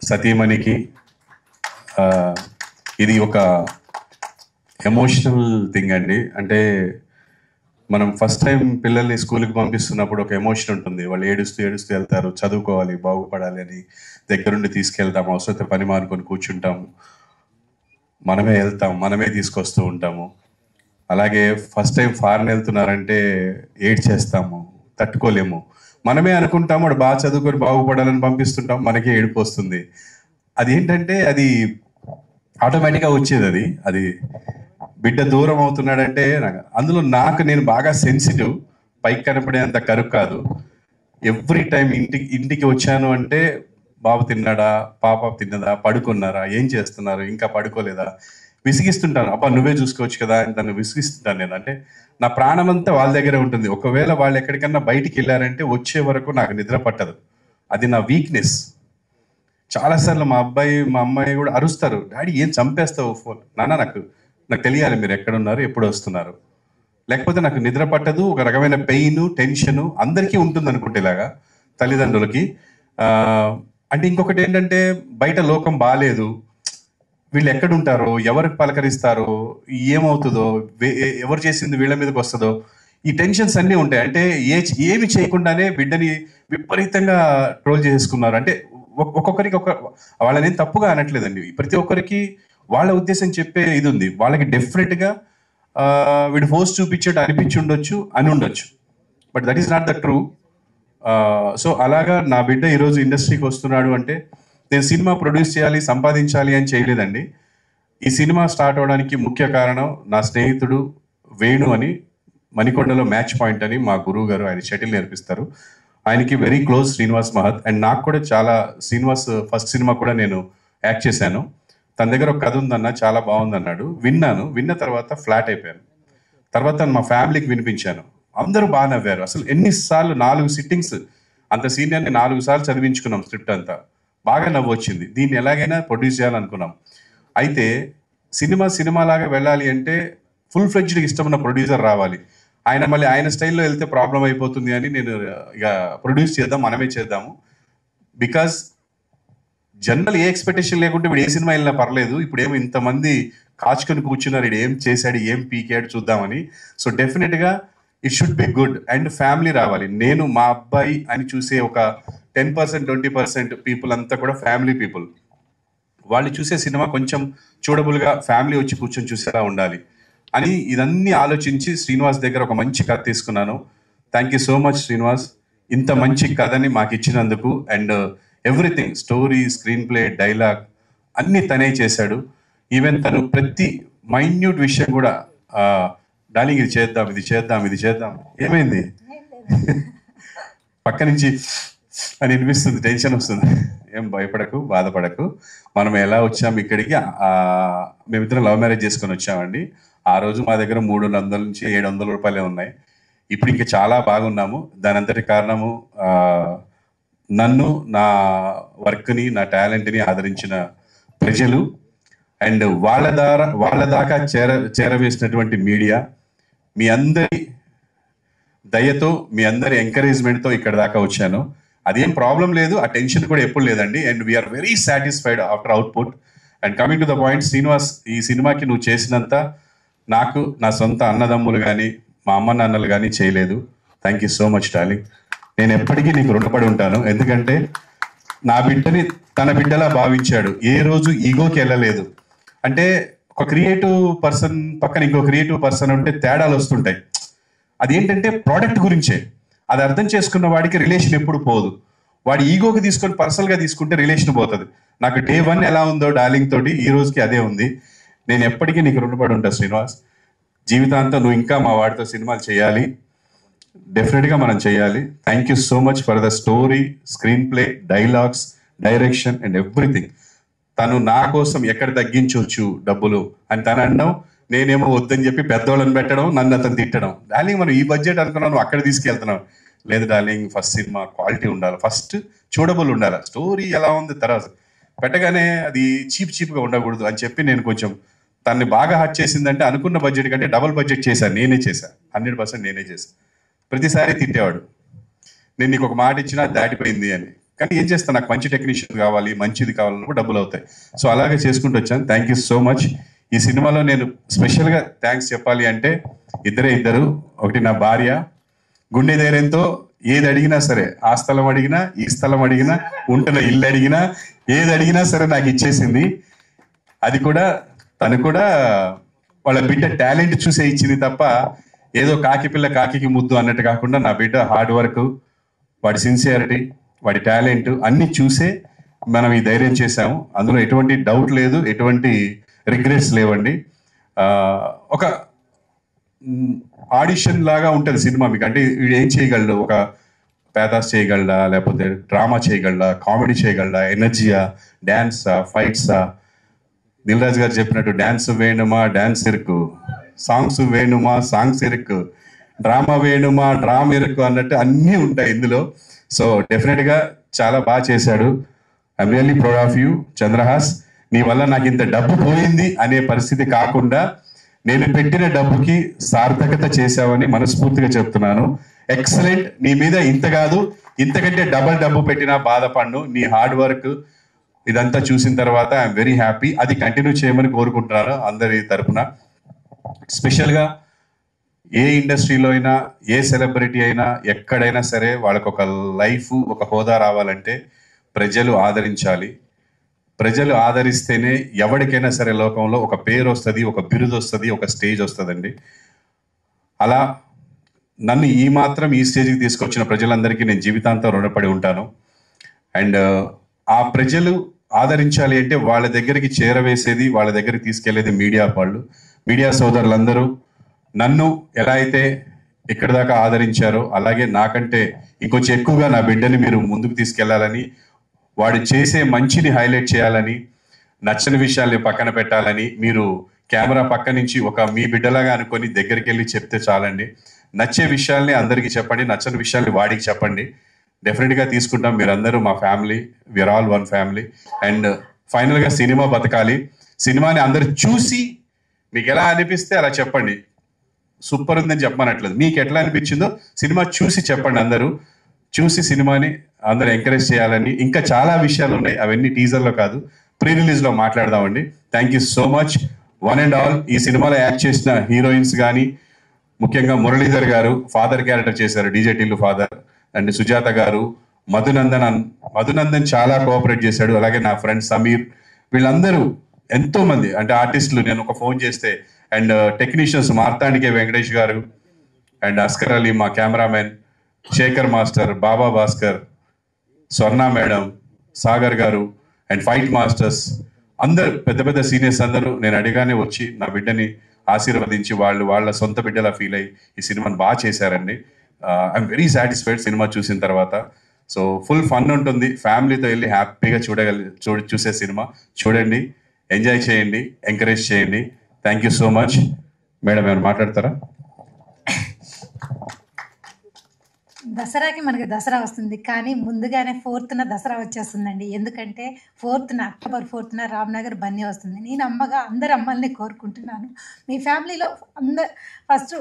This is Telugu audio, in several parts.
సతీమణికి ఇది ఒక ఎమోషనల్ థింగ్ అండి. అంటే మనం ఫస్ట్ టైం పిల్లల్ని స్కూల్కి పంపిస్తున్నప్పుడు ఒక ఎమోషన్ ఉంటుంది. వాళ్ళు ఏడుస్తూ ఏడుస్తూ వెళ్తారు, చదువుకోవాలి, బాగుపడాలి అని దగ్గరుండి తీసుకెళ్తాం. అవసరమైతే పని మానుకొని కూర్చుంటాము, మనమే వెళ్తాం, మనమే తీసుకొస్తూ ఉంటాము. అలాగే ఫస్ట్ టైం ఫారెన్ వెళ్తున్నారంటే ఏడ్చేస్తాము, తట్టుకోలేము. మనమే అనుకుంటాము వాడు బాగా చదువుకొని బాగుపడాలని పంపిస్తుంటాం, మనకే ఏడుపు వస్తుంది. అది ఏంటంటే అది ఆటోమేటిక్గా వచ్చేది. అది బిడ్డ దూరం అవుతున్నాడంటే అందులో నేను బాగా సెన్సిటివ్, పైకి కనపడేంత కరుకు కాదు. ఎవ్రీ టైం ఇంటికి వచ్చాను అంటే బాబు తిన్నాడా, పాప తిన్నదా, పడుకున్నారా, ఏం చేస్తున్నారు, ఇంకా పడుకోలేదా, విసిగిస్తుంటాను. అబ్బా నువ్వే చూసుకోవచ్చు కదా అని తను విసిగిస్తుంటాను నేను. అంటే నా ప్రాణం అంతా వాళ్ళ దగ్గరే ఉంటుంది. ఒకవేళ వాళ్ళు ఎక్కడికన్నా బయటికి వెళ్ళారంటే వచ్చే వరకు నాకు నిద్ర పట్టదు. అది నా వీక్నెస్. చాలాసార్లు మా అమ్మాయి కూడా అరుస్తారు, డాడీ ఏం చంపేస్తావు ఫోన్. నాకు తెలియాలి మీరు ఎక్కడున్నారు, ఎప్పుడు వస్తున్నారు, లేకపోతే నాకు నిద్ర పట్టదు. ఒక రకమైన పెయిన్, టెన్షన్ అందరికీ ఉంటుంది అనుకుంటే ఇలాగా తల్లిదండ్రులకి. అంటే ఇంకొకటి ఏంటంటే బయట లోకం బాగాలేదు, వీళ్ళు ఎక్కడుంటారో, ఎవరికి పలకరిస్తారో, ఏమవుతుందో, ఎవరు చేసింది వీళ్ళ మీదకి వస్తుందో, ఈ టెన్షన్స్ అన్నీ ఉంటాయి. అంటే ఏమి చేయకుండానే బిడ్డని విపరీతంగా ట్రోల్ చేసుకున్నారు. అంటే ఒక్కొక్కరికి వాళ్ళని తప్పుగా అనట్లేదండి. ప్రతి ఒక్కరికి వాళ్ళ ఉద్దేశం చెప్పే ఇది ఉంది. వాళ్ళకి డెఫినెట్గా వీడు ఫోర్స్ చూపించేట్టు అనిపించి ఉండొచ్చు, అని ఉండొచ్చు. But that is not the true. So అలాగా నా బిడ్డ ఈరోజు ఇండస్ట్రీకి వస్తున్నాడు అంటే నేను సినిమా ప్రొడ్యూస్ చేయాలి, సంపాదించాలి అని చేయలేదండి. ఈ సినిమా స్టార్ట్ అవడానికి ముఖ్య కారణం నా స్నేహితుడు వేణు అని, మణికొండలో మ్యాచ్ పాయింట్ అని మా గురువు గారు, ఆయన షటిల్ నేర్పిస్తారు. ఆయనకి వెరీ క్లోజ్ శ్రీనివాస్ మహత్. అండ్ నాకు కూడా చాలా, శ్రీనివాస్ ఫస్ట్ సినిమా కూడా నేను యాక్ట్ చేశాను. తన దగ్గర ఒక కథ ఉందన్న, చాలా బాగుందన్నాడు. విన్న తర్వాత ఫ్లాట్ అయిపోయాను. తర్వాత మా ఫ్యామిలీకి వినిపించాను, అందరూ బాగా నవ్వారు. అసలు ఎన్నిసార్లు 4 సిట్టింగ్స్, అంత సీనియర్ని 4 సార్లు చదివించుకున్నాం స్క్రిప్ట్ అంతా. బాగా నవ్వు వచ్చింది. దీన్ని ఎలాగైనా ప్రొడ్యూస్ చేయాలనుకున్నాం. అయితే సినిమాలాగా వెళ్ళాలి అంటే ఫుల్ ఫ్లెడ్జ్డ్గా ఇష్టమున్న ప్రొడ్యూసర్ రావాలి. ఆయన మళ్ళీ ఆయన స్టైల్లో వెళ్తే ప్రాబ్లం అయిపోతుంది అని నేను ఇక ప్రొడ్యూస్ చేద్దాం, మనమే చేద్దాము. బికాజ్ జనరల్ ఏ ఎక్స్పెక్టేషన్ లేకుంటే ఇప్పుడు ఏ సినిమా వెళ్ళినా పర్లేదు, ఇప్పుడు ఏమో ఇంతమంది కాచుకొని కూర్చున్నారు, ఇది ఏం చేశాడు, ఏం పీకాడు చూద్దామని. సో డెఫినెట్గా it should be good and family రావాలి. నేను మా అబ్బాయి అని చూసే ఒక 10%, 20% పీపుల్ అంతా కూడా ఫ్యామిలీ పీపుల్. వాళ్ళు చూసే సినిమా కొంచెం చూడబుల్గా ఫ్యామిలీ వచ్చి కూర్చొని చూసేలా ఉండాలి అని ఇదన్నీ ఆలోచించి శ్రీనివాస్ దగ్గర ఒక మంచి కథ తీసుకున్నాను. Thank you so much Srinivas, ఇంత మంచి కథని మాకు ఇచ్చినందుకు. And everything, story, screen play, dialogue అన్నీ తనే చేశాడు. ఈవెన్ తను ప్రతి మైన్యూట్ విషయం కూడా డార్లింగ్ ఇది చేద్దాం, ఇది చేద్దాం, ఇది చేద్దాం, ఏమైంది పక్క నుంచి అని వినిపిస్తుంది, టెన్షన్ వస్తుంది. ఏం భయపడకు, బాధపడకు. మనం ఎలా వచ్చాము ఇక్కడికి, మేమిద్దరం లవ్ మ్యారేజ్ చేసుకొని వచ్చామండి. ఆ రోజు మా దగ్గర 300 నుంచి 700 రూపాయలే ఉన్నాయి. ఇప్పుడు ఇంకా చాలా బాగున్నాము. దాని అంతటి కారణము నన్ను, నా వర్క్ని, నా టాలెంట్ని ఆదరించిన ప్రజలు అండ్ వాళ్ళ దాకా చేరవేసినటువంటి మీడియా. మీ అందరి దయతో, మీ అందరి ఎంకరేజ్మెంట్తో ఇక్కడ దాకా వచ్చాను. అదేం ప్రాబ్లం లేదు, ఆ టెన్షన్ కూడా ఎప్పుడు లేదండి. And we are very satisfied after output. And coming to the point, Srinivas, ఈ సినిమాకి నువ్వు చేసినంత నాకు నా సొంత అన్నదమ్ములు కానీ మా అమ్మ నాన్నలు కానీ చేయలేదు. Thank you so much darling. నేను ఎప్పటికీ నీకు రుణపడి ఉంటాను. ఎందుకంటే నా బిడ్డని తన బిడ్డలా భావించాడు, ఏ రోజు ఈగోకి వెళ్ళలేదు. అంటే ఒక క్రియేటివ్ పర్సన్ పక్కన ఇంకో క్రియేటివ్ పర్సన్ ఉంటే తేడాలు వస్తుంటాయి. అదేంటంటే ప్రోడక్ట్ గురించే. అది అర్థం చేసుకున్న వాడికి రిలేషన్ ఎప్పుడు పోదు. వాడి ఈగోకి తీసుకొని పర్సనల్గా తీసుకుంటే రిలేషన్ పోతుంది. నాకు డే 1 ఎలా ఉందో డార్లింగ్ తోటి ఈ రోజుకి అదే ఉంది. నేను ఎప్పటికీ నీకు రుణపడి ఉంటా శ్రీనివాస్. జీవితాంతం నువ్వు ఇంకా మా వాడితో సినిమాలు చేయాలి, డెఫినెట్గా మనం చేయాలి. Thank you so much for the story, screen play, dialogues, direction and everything. తను నా కోసం ఎక్కడ తగ్గించవచ్చు డబ్బులు అని తను అనడం, నేనేమో వద్దని చెప్పి పెద్దోళ్ళని పెట్టడం, నన్ను అతను తిట్టడం. డార్లింగ్ మనం ఈ బడ్జెట్ అనుకున్నాను, నువ్వు అక్కడ తీసుకెళ్తున్నావు. లేదు డార్లింగ్, ఫస్ట్ సినిమా క్వాలిటీ ఉండాలి, ఫస్ట్ చూడబుల్ ఉండాలి, స్టోరీ ఎలా ఉంది తర్వాత పెట్టగానే అది చీప్గా ఉండకూడదు అని చెప్పి నేను కొంచెం తనని బాగా హర్ట్ చేసిందంటే అనుకున్న బడ్జెట్ కంటే డబుల్ బడ్జెట్ చేశాను. నేనే చేశాను, 100% నేనే చేశాను. ప్రతిసారి తిట్టేవాడు, నేను నీకు ఒక మాట ఇచ్చినా దాటిపోయింది అని. కానీ ఏం చేస్తాను, నాకు మంచి టెక్నీషియన్ కావాలి, మంచిది కావాలన్నప్పుడు డబ్బులు అవుతాయి. సో అలాగే చేసుకుంటూ వచ్చాను. Thank you so much. ఈ సినిమాలో నేను స్పెషల్గా థ్యాంక్స్ చెప్పాలి అంటే ఇద్దరు. ఒకటి నా భార్య, గుండె ధైర్యంతో ఏది అడిగినా సరే, ఆ స్థలం అడిగినా, ఈ స్థలం అడిగినా, ఉంటున్న ఇల్లు అడిగినా, ఏది అడిగినా సరే నాకు ఇచ్చేసింది. అది కూడా తను కూడా వాళ్ళ బిడ్డ టాలెంట్ చూసే ఇచ్చింది తప్ప ఏదో కాకి పిల్ల కాకి ముద్దు అన్నట్టు కాకుండా, నా బిడ్డ హార్డ్ వర్క్, వాడి సిన్సియారిటీ, వాడి టాలెంట్ అన్ని చూసే మనం ఈ ధైర్యం చేశాము. అందులో ఎటువంటి డౌట్ లేదు, ఎటువంటి రిగ్రెట్స్ లేవండి. ఒక ఆడిషన్ లాగా ఉంటుంది సినిమా మీకు. అంటే వీడు ఏం చేయగలడు, ఒక పేదాస్ చేయగలడా, లేకపోతే డ్రామా చేయగలడా, కామెడీ చేయగలడా, ఎనర్జీయా, డ్యాన్సా, ఫైట్సా, దిల్ రాజు గారు చెప్పినట్టు డ్యాన్స్ వేణుమా డ్యాన్స్ ఇరుకు, సాంగ్స్ వేణుమా సాంగ్స్ ఇరుకు, డ్రామా వేణుమా డ్రామా ఇరుకు అన్నట్టు అన్నీ ఉంటాయి ఇందులో. సో డెఫినెట్గా చాలా బాగా చేశాడు. I'm really proud of you Chandrahas. నీ వల్ల నాకు ఇంత డబ్బు పోయింది అనే పరిస్థితి కాకుండా నేను పెట్టిన డబ్బుకి సార్థకత చేశావని మనస్ఫూర్తిగా చెప్తున్నాను. ఎక్సలెంట్. నీ మీద ఇంత కాదు, ఇంతకంటే డబల్ డబ్బు పెట్టినా బాధపడ్ను. నీ హార్డ్ వర్క్ ఇదంతా చూసిన తర్వాత ఐఎమ్ వెరీ హ్యాపీ. అది కంటిన్యూ చేయమని కోరుకుంటున్నాను అందరి తరఫున. స్పెషల్గా ఏ ఇండస్ట్రీలో అయినా, ఏ సెలబ్రిటీ అయినా, ఎక్కడైనా సరే వాళ్ళకు ఒక లైఫ్, ఒక హోదా రావాలంటే ప్రజలు ఆదరించాలి. ప్రజలు ఆదరిస్తేనే ఎవరికైనా సరే లోకంలో ఒక పేరు వస్తుంది, ఒక బిరుదు వస్తుంది, ఒక స్టేజ్ వస్తుందండి. అలా నన్ను ఈ మాత్రం ఈ స్టేజ్కి తీసుకొచ్చిన ప్రజలందరికీ నేను జీవితాంతం రుణపడి ఉంటాను. అండ్ ఆ ప్రజలు ఆదరించాలి అంటే వాళ్ళ దగ్గరికి చేరవేసేది, వాళ్ళ దగ్గరికి తీసుకెళ్లేది మీడియా వాళ్ళు. మీడియా సోదరులందరూ నన్ను ఎలా అయితే ఇక్కడి దాకా ఆదరించారో, అలాగే నాకంటే ఇంకొంచెం ఎక్కువగా నా బిడ్డని మీరు ముందుకు తీసుకెళ్లాలని, వాడు చేసే మంచిని హైలైట్ చేయాలని, నచ్చని విషయాల్ని పక్కన పెట్టాలని మీరు కెమెరా పక్క నుంచి ఒక మీ బిడ్డలాగా అనుకొని దగ్గరికి వెళ్ళి చెప్తే చాలండి. నచ్చే విషయాల్ని అందరికీ చెప్పండి, నచ్చని విషయాల్ని వాడికి చెప్పండి. డెఫినెట్గా తీసుకుంటాం. మీరందరూ మా family, we are all one family. And ఫైనల్గా సినిమా బతకాలి. సినిమాని అందరు చూసి మీకు ఎలా అనిపిస్తే అలా చెప్పండి. సూపర్ ఉందని చెప్పమనట్లేదు, మీకు ఎట్లా అనిపించిందో సినిమా చూసి చెప్పండి. అందరూ చూసి సినిమాని అందరూ ఎంకరేజ్ చేయాలని. ఇంకా చాలా విషయాలు ఉన్నాయి, అవన్నీ టీజర్లో కాదు, ప్రీ రిలీజ్లో మాట్లాడదామండి. Thank you so much one and all. ఈ సినిమాలో యాక్ట్ చేసిన హీరోయిన్స్ కానీ, ముఖ్యంగా మురళీధర్ గారు ఫాదర్ క్యారెక్టర్ చేశారు, DJ Tillu father. And Sujatha గారు, మధునందన్ చాలా కోఆపరేట్ చేశాడు. అలాగే నా ఫ్రెండ్ సమీర్, వీళ్ళందరూ ఎంతో మంది అంటే ఆర్టిస్టులు. నేను ఒక ఫోన్ చేస్తే, అండ్ టెక్నీషియన్స్ మార్తాండికే వెంకటేష్ గారు, అండ్ అస్కర్ అలీ మా కెమెరామెన్, శేఖర్ మాస్టర్, బాబా భాస్కర్, స్వర్ణ మేడం, సాగర్ గారు, అండ్ ఫైట్ మాస్టర్స్ అందరూ, పెద్ద పెద్ద సీనియర్స్ అందరూ నేను అడిగానే వచ్చి నా బిడ్డని ఆశీర్వదించి వాళ్ళ సొంత బిడ్డలా ఫీల్ అయ్యి ఈ సినిమాని బాగా చేశారండి. ఐఎమ్ వెరీ సాటిస్ఫైడ్ సినిమా చూసిన తర్వాత. సో ఫుల్ ఫన్ ఉంటుంది, ఫ్యామిలీతో వెళ్ళి హ్యాపీగా చూసే సినిమా. చూడండి, ఎంజాయ్ చేయండి, ఎంకరేజ్ చేయండి. Thank you so much. Madam ఏమైనా మాట్లాడతారా? దసరాకి మనకి దసరా వస్తుంది, కానీ ముందుగానే 4th దసరా వచ్చేస్తుందండి. ఎందుకంటే అక్టోబర్ 4th రామ్నగర్ బన్నీ వస్తుంది. నేను అమ్మగా అందరు అమ్మల్ని కోరుకుంటున్నాను, మీ ఫ్యామిలీలో ఫస్ట్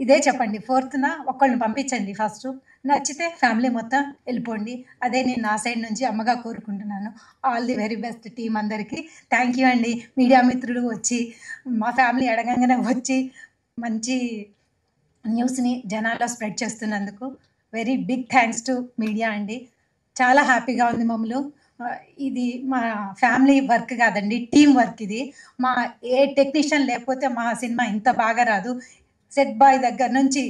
ఇదే చెప్పండి, 4th ఒక్కళ్ళని పంపించండి. ఫస్ట్ నచ్చితే ఫ్యామిలీ మొత్తం వెళ్ళిపోండి. అదే నేను నా సైడ్ నుంచి అమ్మగా కోరుకుంటున్నాను. All the very best team అందరికీ. థ్యాంక్ యూ అండి. మీడియా మిత్రులు వచ్చి మా ఫ్యామిలీ అడగంగానే వచ్చి మంచి న్యూస్ని జనాల్లో స్ప్రెడ్ చేస్తున్నందుకు very big thanks to media అండి. చాలా హ్యాపీగా ఉంది మమ్మల్ని. ఇది మా ఫ్యామిలీ వర్క్ కాదండి, టీం వర్క్ ఇది. మా ఏ టెక్నీషియన్ లేకపోతే మా సినిమా ఇంత బాగా రాదు. సెట్ బాయ్ దగ్గర నుంచి,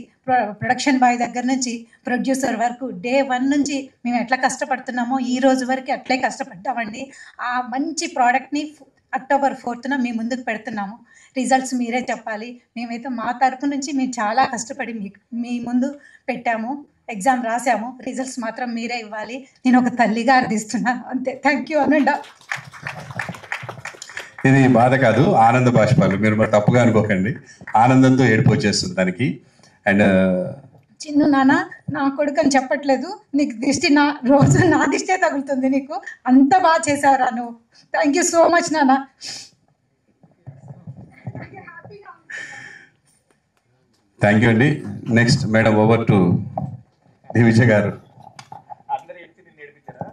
ప్రొడక్షన్ బాయ్ దగ్గర నుంచి, ప్రొడ్యూసర్ వరకు డే 1 నుంచి మేము ఎట్లా కష్టపడుతున్నామో ఈ రోజు వరకు అట్లే కష్టపడ్డామండి. ఆ మంచి ప్రోడక్ట్ని అక్టోబర్ 4th మీ ముందుకు పెడుతున్నాము. రిజల్ట్స్ మీరే చెప్పాలి. మేమైతే మా తరపు నుంచి మేము చాలా కష్టపడి మీ ముందు పెట్టాము, ఎగ్జామ్ రాసాము. రిజల్ట్స్ మాత్రం మీరే ఇవ్వాలి. నేను ఒక తల్లిగా అర్థిస్తున్నాను, అంతే. థ్యాంక్ యూ అనండా. ఇది బాధ కాదు, ఆనంద బాష్పాలు. మీరు మరి తప్పుగా అనుకోకండి, ఆనందంతో ఏడుపు వచ్చేస్తుంది దానికి. అండ్ చిన్ను నాన్న, నా కొడుకు అని చెప్పట్లేదు, నీకు దిష్టి రోజు నా దిష్టే తగులుతుంది. నీకు అంత బాగా చేసావురా నువ్వు. థ్యాంక్ యూ సో మచ్ నాన్న. థ్యాంక్ యూ అండి. Next madam, over to Divija గారు.